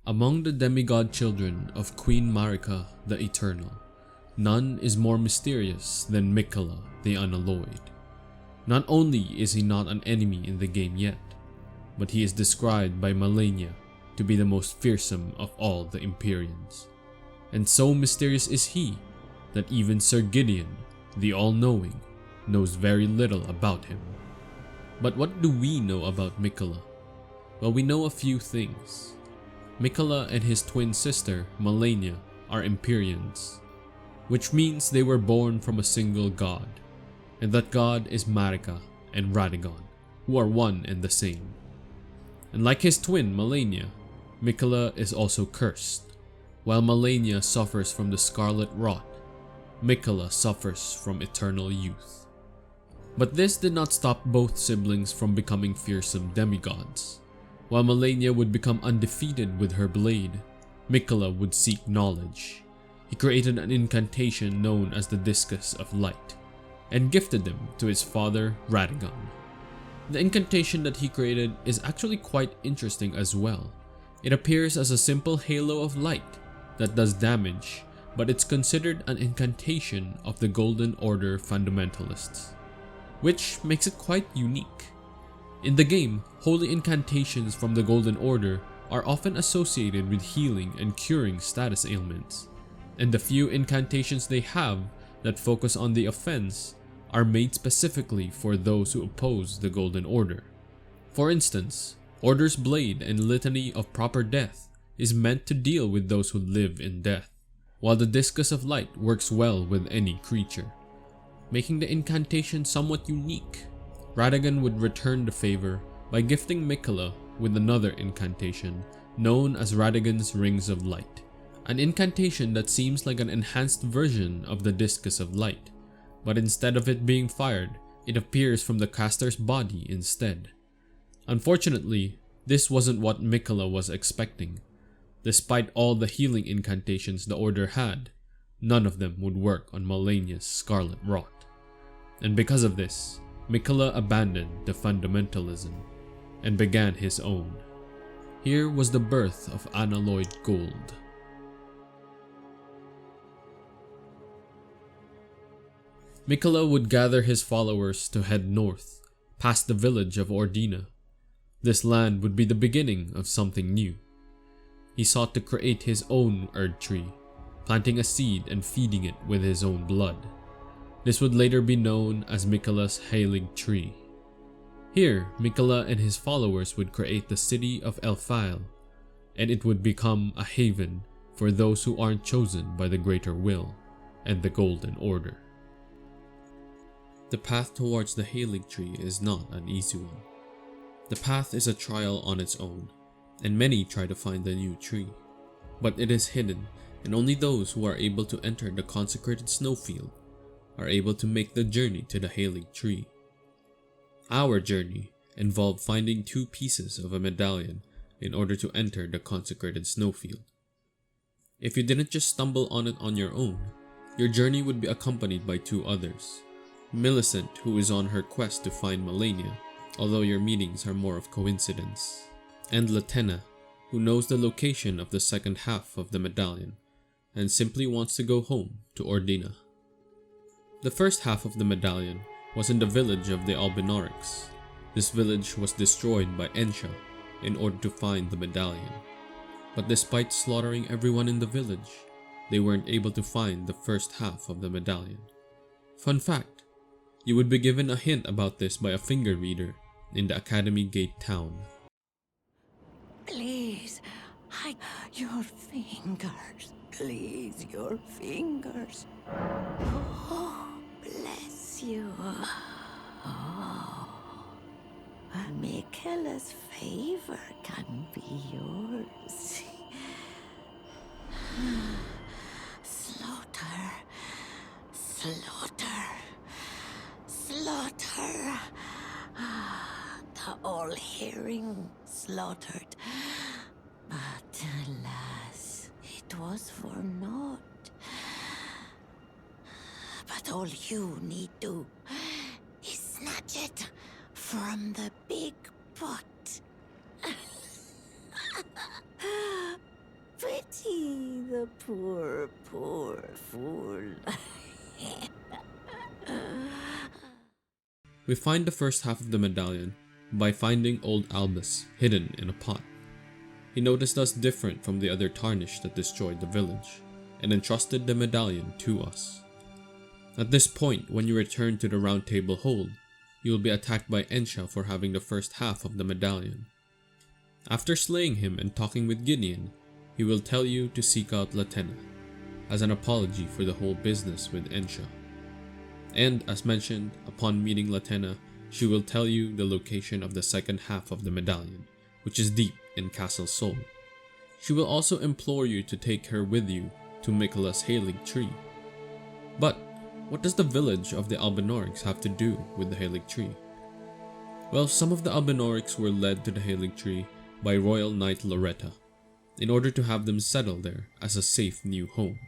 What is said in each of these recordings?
Among the demigod children of Queen Marika the Eternal, none is more mysterious than Miquella the Unalloyed. Not only is he not an enemy in the game yet, but he is described by Malenia to be the most fearsome of all the Empyreans. And so mysterious is he that even Sir Gideon, the All-Knowing, knows very little about him. But what do we know about Miquella? Well, we know a few things. Miquella and his twin sister, Malenia, are Empyreans, which means they were born from a single god, and that god is Marika and Radagon, who are one and the same. And like his twin, Malenia, Miquella is also cursed. While Malenia suffers from the scarlet rot, Miquella suffers from eternal youth. But this did not stop both siblings from becoming fearsome demigods. While Malenia would become undefeated with her blade, Miquella would seek knowledge. He created an incantation known as the Discus of Light, and gifted them to his father Radagon. The incantation that he created is actually quite interesting as well. It appears as a simple halo of light that does damage, but it's considered an incantation of the Golden Order fundamentalists, which makes it quite unique. In the game, holy incantations from the Golden Order are often associated with healing and curing status ailments, and the few incantations they have that focus on the offense are made specifically for those who oppose the Golden Order. For instance, Order's Blade and Litany of Proper Death is meant to deal with those who live in death, while the Discus of Light works well with any creature, making the incantation somewhat unique. Radagon would return the favor by gifting Miquella with another incantation known as Radagon's Rings of Light, an incantation that seems like an enhanced version of the Discus of Light, but instead of it being fired, it appears from the caster's body instead. Unfortunately, this wasn't what Miquella was expecting. Despite all the healing incantations the Order had, none of them would work on Malenia's scarlet rot. And because of this, Miquella abandoned the fundamentalism and began his own. Here was the birth of Unalloyed Gold. Miquella would gather his followers to head north, past the village of Ordina. This land would be the beginning of something new. He sought to create his own Erdtree, planting a seed and feeding it with his own blood. This would later be known as Miquella's Halligtree. Here, Miquella and his followers would create the city of Elphael, and it would become a haven for those who aren't chosen by the Greater Will and the Golden Order. The path towards the Halligtree is not an easy one. The path is a trial on its own, and many try to find the new tree. But it is hidden, and only those who are able to enter the Consecrated Snowfield are able to make the journey to the Halligtree. Our journey involved finding 2 pieces of a medallion in order to enter the Consecrated Snowfield. If you didn't just stumble on it on your own, your journey would be accompanied by 2 others. Millicent, who is on her quest to find Malenia, although your meetings are more of coincidence, and Latenna, who knows the location of the second half of the medallion and simply wants to go home to Ordina. The first half of the medallion was in the village of the Albinorics. This village was destroyed by Ensha in order to find the medallion. But despite slaughtering everyone in the village, they weren't able to find the first half of the medallion. Fun fact, you would be given a hint about this by a finger reader in the Academy Gate town. Please, hide your fingers. Please, your fingers. Oh, bless you. Oh, Miquella's favor can be yours. Slaughter, slaughter, slaughter. The all-hearing slaughtered. But alas, it was for naught. But all you need to is snatch it from the big pot. Poor, poor fool. We find the first half of the medallion by finding old Albus hidden in a pot. He noticed us different from the other tarnished that destroyed the village, and entrusted the medallion to us. At this point, when you return to the Round Table Hold, you will be attacked by Ensha for having the first half of the medallion. After slaying him and talking with Gideon, he will tell you to seek out Latenna, as an apology for the whole business with Ensha. And as mentioned, upon meeting Latenna, she will tell you the location of the second half of the medallion, which is deep in Castle Sol. She will also implore you to take her with you to Miquella's Halligtree. But what does the village of the Albinorics have to do with the Halligtree? Well, some of the Albinorics were led to the Halligtree by Royal Knight Loretta, in order to have them settle there as a safe new home,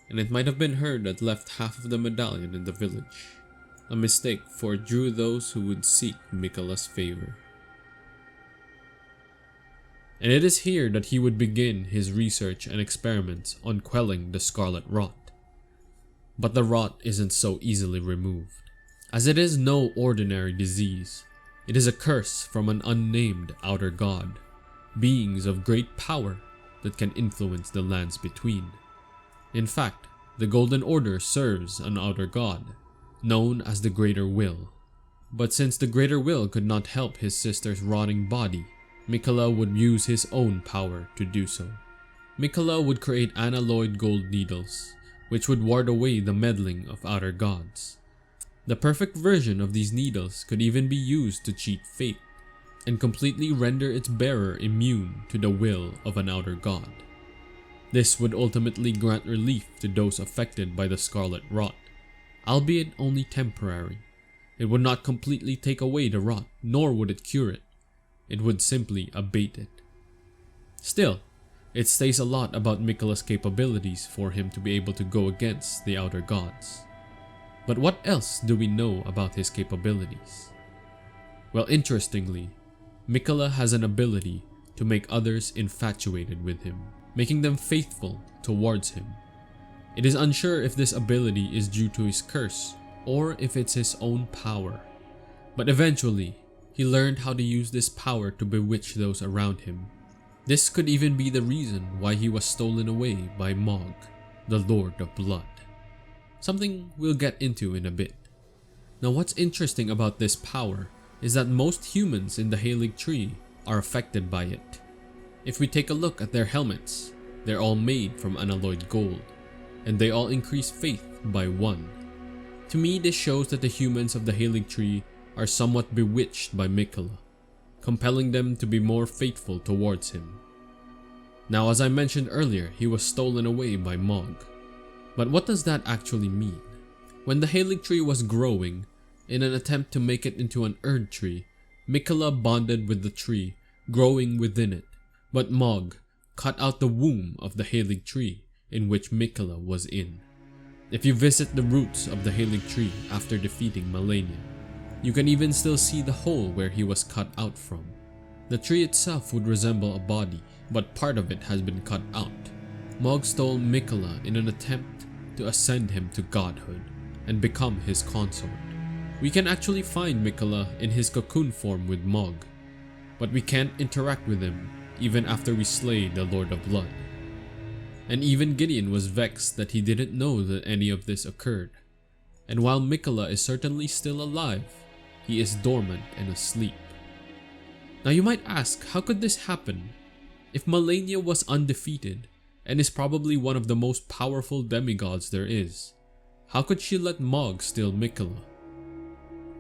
and it might have been her that left half of the medallion in the village. A mistake, for it drew those who would seek Miquella's favor. And it is here that he would begin his research and experiments on quelling the Scarlet Rot. But the rot isn't so easily removed, as it is no ordinary disease. It is a curse from an unnamed outer god, beings of great power that can influence the lands between. In fact, the Golden Order serves an outer god, known as the Greater Will. But since the Greater Will could not help his sister's rotting body, Miquella would use his own power to do so. Miquella would create unalloyed gold needles, which would ward away the meddling of outer gods. The perfect version of these needles could even be used to cheat fate, and completely render its bearer immune to the will of an outer god. This would ultimately grant relief to those affected by the Scarlet Rot, albeit only temporary. It would not completely take away the rot, nor would it cure it. It would simply abate it. Still, it says a lot about Miquella's capabilities for him to be able to go against the outer gods. But what else do we know about his capabilities? Well, interestingly, Miquella has an ability to make others infatuated with him, making them faithful towards him. It is unsure if this ability is due to his curse or if it's his own power. But eventually, he learned how to use this power to bewitch those around him. This could even be the reason why he was stolen away by Mohg, the Lord of Blood. Something we'll get into in a bit. Now, what's interesting about this power is that most humans in the Halligtree are affected by it. If we take a look at their helmets, they're all made from unalloyed gold, and they all increase faith by 1. To me, this shows that the humans of the Halligtree are somewhat bewitched by Miquella, compelling them to be more faithful towards him. Now, as I mentioned earlier, he was stolen away by Mohg. But what does that actually mean? When the Halligtree was growing, in an attempt to make it into an Erd tree, Miquella bonded with the tree, growing within it, but Mohg cut out the womb of the Halligtree in which Miquella was in. If you visit the roots of the Halligtree after defeating Malenia, you can even still see the hole where he was cut out from. The tree itself would resemble a body, but part of it has been cut out. Mohg stole Miquella in an attempt to ascend him to godhood and become his consort. We can actually find Miquella in his cocoon form with Mohg, but we can't interact with him even after we slay the Lord of Blood. And even Gideon was vexed that he didn't know that any of this occurred. And while Miquella is certainly still alive, he is dormant and asleep. Now you might ask, how could this happen? If Malenia was undefeated and is probably one of the most powerful demigods there is, how could she let Mohg steal Miquella?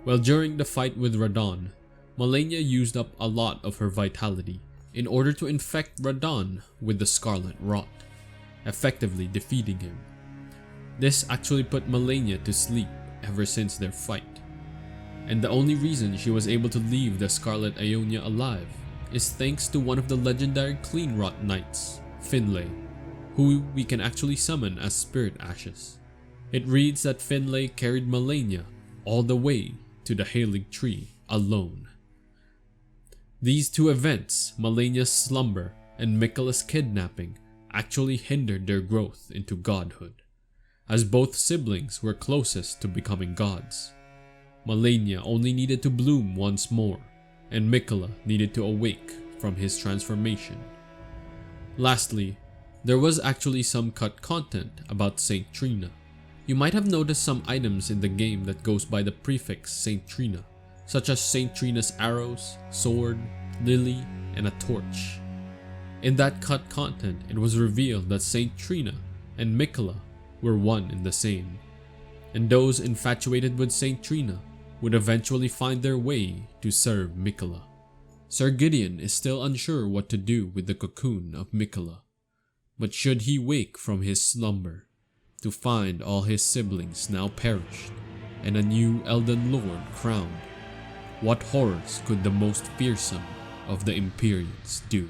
Well, during the fight with Radahn, Malenia used up a lot of her vitality in order to infect Radahn with the Scarlet Rot, effectively defeating him. This actually put Malenia to sleep ever since their fight. And the only reason she was able to leave the Scarlet Ionia alive is thanks to one of the legendary Clean Rot Knights, Finlay, who we can actually summon as Spirit Ashes. It reads that Finlay carried Malenia all the way to the Halligtree alone. These two events, Malenia's slumber and Miquella's kidnapping, actually hindered their growth into godhood, as both siblings were closest to becoming gods. Malenia only needed to bloom once more, and Miquella needed to awake from his transformation. Lastly, there was actually some cut content about Saint Trina. You might have noticed some items in the game that goes by the prefix Saint Trina, such as Saint Trina's arrows, sword, lily, and a torch. In that cut content, it was revealed that Saint Trina and Miquella were one and the same, and those infatuated with Saint Trina would eventually find their way to serve Miquella. Sir Gideon is still unsure what to do with the cocoon of Miquella, but should he wake from his slumber to find all his siblings now perished and a new Elden Lord crowned, what horrors could the most fearsome of the Empyreans do?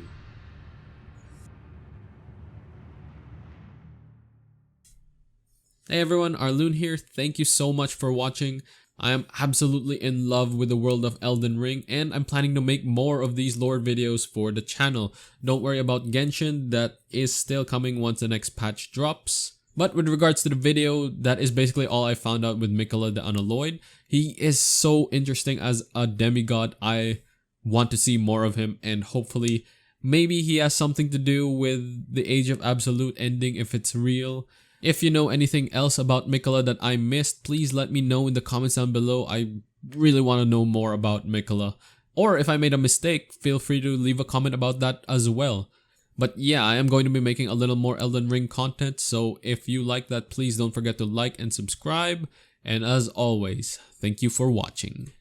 Hey everyone, Arloon here. Thank you so much for watching. I am absolutely in love with the world of Elden Ring, and I'm planning to make more of these lore videos for the channel. Don't worry about Genshin, that is still coming once the next patch drops. But with regards to the video, that is basically all I found out with Miquella the Unalloyed. He is so interesting as a demigod. I want to see more of him, and hopefully maybe he has something to do with the Age of Absolute ending if it's real. If you know anything else about Miquella that I missed, please let me know in the comments down below. I really want to know more about Miquella. Or if I made a mistake, feel free to leave a comment about that as well. But yeah, I am going to be making a little more Elden Ring content, so if you like that, please don't forget to like and subscribe. And as always, thank you for watching.